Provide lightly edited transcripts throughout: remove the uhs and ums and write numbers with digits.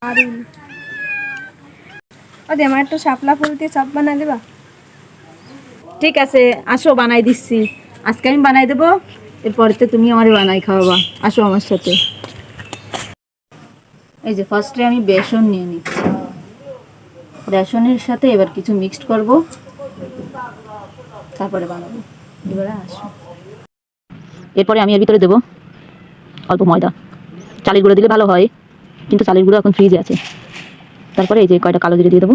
দারুণ। ওদি আমার একটু শাপলা ফুল দিয়ে চপ বানাই দেবা? ঠিক আছে, আসো বানাই দিচ্ছি। আজকে আমি বানাই দেবো, এরপরেতে তুমি আমার বানাই খাওয়াবা। আসো আমার সাথে। এই যে ফার্স্টে আমি বেসন নিয়ে নিচ্ছি। বেসনের সাথে এবার কিছু মিক্সড করব, তারপরে বানাবো। এবারে আসো। এরপরে আমি এর ভিতরে দেবো অল্প ময়দা। চালের গুঁড়ো দিলে ভালো হয়, কিন্তু চালের গুঁড়ো এখন ফ্রিজে আছে। তারপরে এই যে কয়টা কালো জিরে দিয়ে দেবো।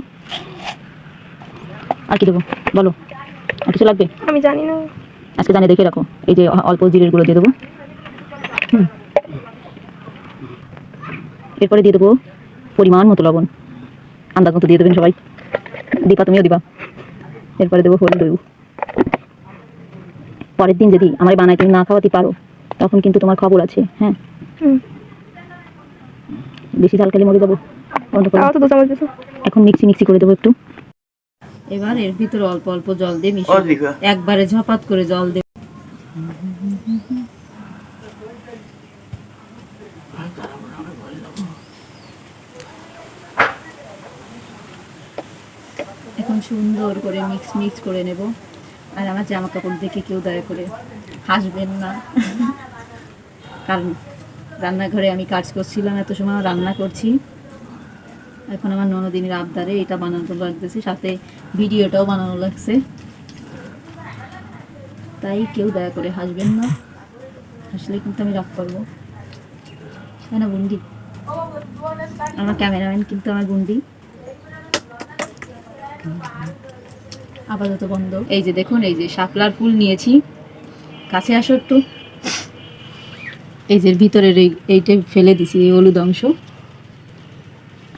আর কি দেবো বলো, আর কিছু লাগবে? আমি জানি না, আজকে জানিয়ে দেখে রাখো। এই যে অল্প জিরের গুঁড়ো দিয়ে দেবো। এরপরে দিয়ে দেবো পরিমাণ মতো লবণ, আন্দাজ মতো দিয়ে দেবেন সবাই। দীপা তুমিও দিবা। এরপরে দেবো হলুদ। পরের দিন যদি আমার বানায় তুমি না খাওয়াতে পারো, তখন কিন্তু তোমার খবর আছে। হ্যাঁ, বেশি ঝাল খেলে মরে যাবো। এখন মিক্সি করে দেবো একটু। এবার এর ভিতরে অল্প অল্প জল দিয়ে মিশিয়ে একবারে ঝপাত করে জল দেব। এখন সুন্দর করে মিক্স করে নেব। আর আমার জামা কাপড় দেখে কেউ দয়া করে হাসবেন না, কারণ রান্নাঘরে আমি কাজ করছিলাম, এত সময় রান্না করছি। এখন আমার ননদিনীর আবদারে এটা বানানো লাগতেছে, সাথে ভিডিওটাও বানানো লাগছে। তাই কেউ দয়া করে হাসবেন না, হাসলে কিন্তু আমি রাগ করবো। তাই না গুন্ডি? আমার ক্যামেরাম্যান কিন্তু আমার গুন্ডি। আপাতত বন্ধ। এই যে দেখুন, এই যে শাপলার ফুল নিয়েছি, কাছে আসো একটু। এই যে ভিতরের এইটা ফেলে দিছি, এই হলুদ অংশ।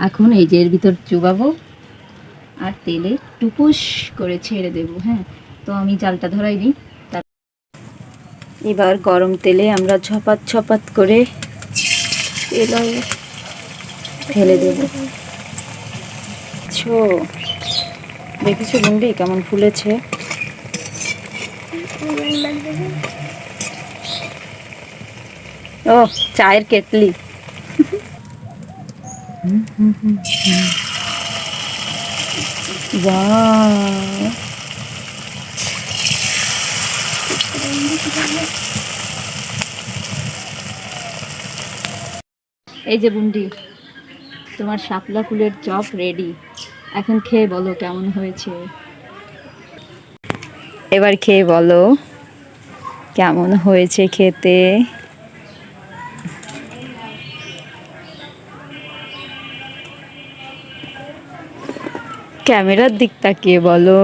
এখন এই যে এর ভিতর চুবাবো আর তেলে টুপুস করে ছেড়ে দেব। হ্যাঁ, তো আমি জালটা ধরাই দিই। এবার গরম তেলে আমরা ছপাত করে তেল ফেলে দেব। দেখেছো গুন্ডি কেমন ফুলেছে? ও, চায়ের কেটলি। এই যে বুন্ডি, তোমার শাপলা ফুলের চপ রেডি। এখন খেয়ে বলো কেমন হয়েছে। এবার খেয়ে বলো কেমন হয়েছে খেতে। ক্যামেরার দিক তাকিয়ে বলো।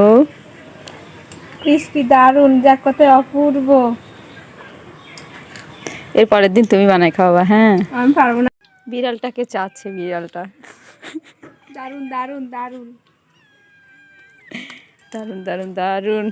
ক্রিস্পি, দারুণ, যা কথায় অপূর্ব। এর পরের দিন তুমি বানাই খাওয়াবা। হ্যাঁ, আমি পারবো না। বিড়ালটাকে চাচ্ছে, বিড়ালটা। দারুণ দারুণ দারুণ দারুণ দারুণ দারুণ।